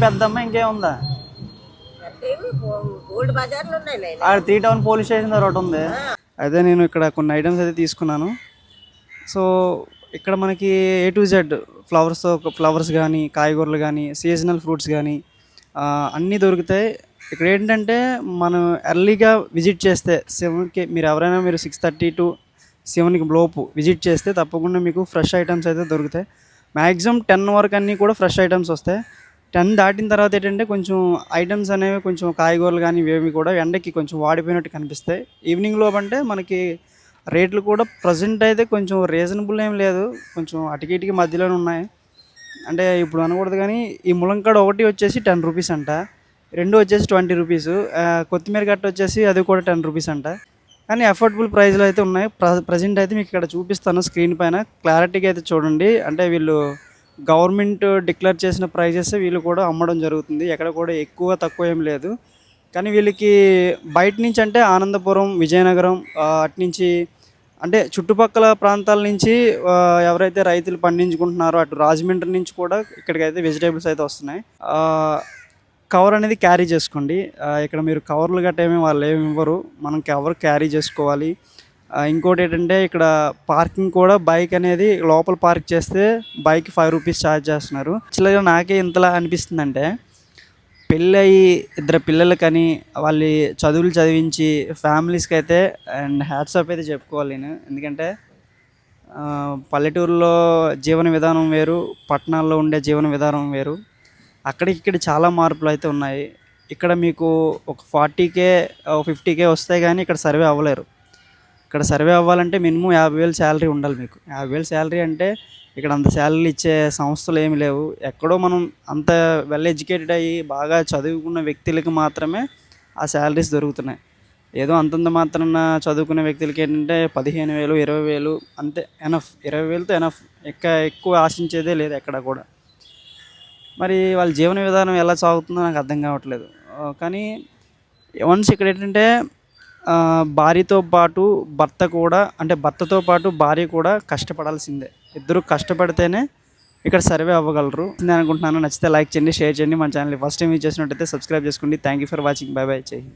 పెద్దమ్మ ఇంకేముందా? ఓల్డ్ బజార్లో ఉన్నాయి. ఆడ 3 టౌన్ పోలీస్ స్టేషన్ దగ్గర ఒకటి ఉంది. అయితే నేను ఇక్కడ కొన్ని ఐటమ్స్ అయితే తీసుకున్నాను. సో ఇక్కడ మనకి ఏ టు జెడ్ ఫ్లవర్స్ కానీ, కాయగూరలు కానీ, సీజనల్ ఫ్రూట్స్ కానీ అన్నీ దొరుకుతాయి. ఇక్కడ ఏంటంటే మనం ఎర్లీగా విజిట్ చేస్తే 7కి మీరు 6:30 to 7కి లోపు విజిట్ చేస్తే తప్పకుండా మీకు ఫ్రెష్ ఐటమ్స్ అయితే దొరుకుతాయి. మ్యాక్సిమం 10 వరకు అన్నీ కూడా ఫ్రెష్ ఐటమ్స్ వస్తాయి. 10 దాటిన తర్వాత ఏంటంటే కొంచెం ఐటమ్స్ అనేవి కొంచెం కాయగూరలు కానీ ఇవేమి కూడా ఎండకి కొంచెం వాడిపోయినట్టు కనిపిస్తాయి. ఈవినింగ్ లోపు అంటే మనకి రేట్లు కూడా ప్రజెంట్ అయితే కొంచెం రీజనబుల్ ఏం లేదు, కొంచెం అటుకి మధ్యలోనే ఉన్నాయి. అంటే ఇప్పుడు అనకూడదు కానీ ఈ ములంకాడ ఒకటి వచ్చేసి 10 రూపీస్ అంట, 2 వచ్చేసి 20 రూపీస్, కొత్తిమీర కట్ట వచ్చేసి అది కూడా 10 రూపీస్ అంట. కానీ అఫోర్డబుల్ ప్రైస్లో అయితే ఉన్నాయి. ప్రజెంట్ అయితే మీకు ఇక్కడ చూపిస్తాను స్క్రీన్ పైన, క్లారిటీగా అయితే చూడండి. అంటే వీళ్ళు గవర్నమెంట్ డిక్లేర్ చేసిన ప్రైజెస్ వీళ్ళు కూడా అమ్మడం జరుగుతుంది. ఎక్కడ కూడా ఎక్కువ తక్కువ ఏం లేదు. కానీ వీళ్ళకి బయట నుంచి అంటే ఆనందపురం, విజయనగరం అటునుంచి అంటే చుట్టుపక్కల ప్రాంతాల నుంచి ఎవరైతే రైతులు పండించుకుంటున్నారో అటు రాజమండ్రి నుంచి కూడా ఇక్కడికైతే వెజిటేబుల్స్ అయితే వస్తున్నాయి. కవర్ అనేది క్యారీ చేసుకోండి. ఇక్కడ మీరు కవర్లు గట్ట వాళ్ళు ఏమి ఇవ్వరు, మనం కవర్ క్యారీ చేసుకోవాలి. ఇంకోటి ఏంటంటే ఇక్కడ పార్కింగ్ కూడా బైక్ అనేది లోపల పార్క్ చేస్తే బైక్ 5 రూపీస్ ఛార్జ్ చేస్తున్నారు. యాక్చువల్గా నాకే ఇంతలా అనిపిస్తుందంటే పెళ్ళి అయ్యి 2 పిల్లలకని వాళ్ళు చదువులు చదివించి ఫ్యామిలీస్కి అయితే అండ్ హ్యాట్స్ ఆఫ్ అయితే చెప్పుకోవాలి నేను. ఎందుకంటే పల్లెటూరులో జీవన విధానం వేరు, పట్టణాల్లో ఉండే జీవన విధానం వేరు. అక్కడికి చాలా మార్పులు అయితే ఉన్నాయి. ఇక్కడ మీకు ఒక 40K 50K వస్తాయి కానీ ఇక్కడ సర్వే అవ్వలేరు. ఇక్కడ సర్వే అవ్వాలంటే మినిమం 50,000 శాలరీ ఉండాలి మీకు. 50,000 శాలరీ అంటే ఇక్కడ అంత శాలరీలు ఇచ్చే సంస్థలు ఏమి లేవు. ఎక్కడో మనం అంత వెల్ ఎడ్యుకేటెడ్ అయ్యి బాగా చదువుకున్న వ్యక్తులకి మాత్రమే ఆ శాలరీస్ దొరుకుతున్నాయి. ఏదో అంతంత మాత్రాన చదువుకునే వ్యక్తులకి ఏంటంటే 15,000 20,000 అంతే ఎనఫ్. 20,000తో ఎనఫ్, ఎక్కువ ఆశించేదే లేదు ఎక్కడ కూడా. మరి వాళ్ళ జీవన విధానం ఎలా సాగుతుందో నాకు అర్థం కావట్లేదు. కానీ వన్స్ ఇక్కడ ఏంటంటే భార్యతో పాటు భర్త కూడా, అంటే భర్తతో పాటు భార్య కూడా కష్టపడాల్సిందే. ఇద్దరు కష్టపడితేనే ఇక్కడ సర్వే అవ్వగలరు. నేను అనుకుంటున్నాను. నచ్చితే లైక్ చేయండి, షేర్ చేయండి. మన ఛానల్ ఫస్ట్ టైం యూజ్ చేసినట్టయితే సబ్స్క్రైబ్ చేసుకోండి. Thank you for watching. By by. జై హింద్.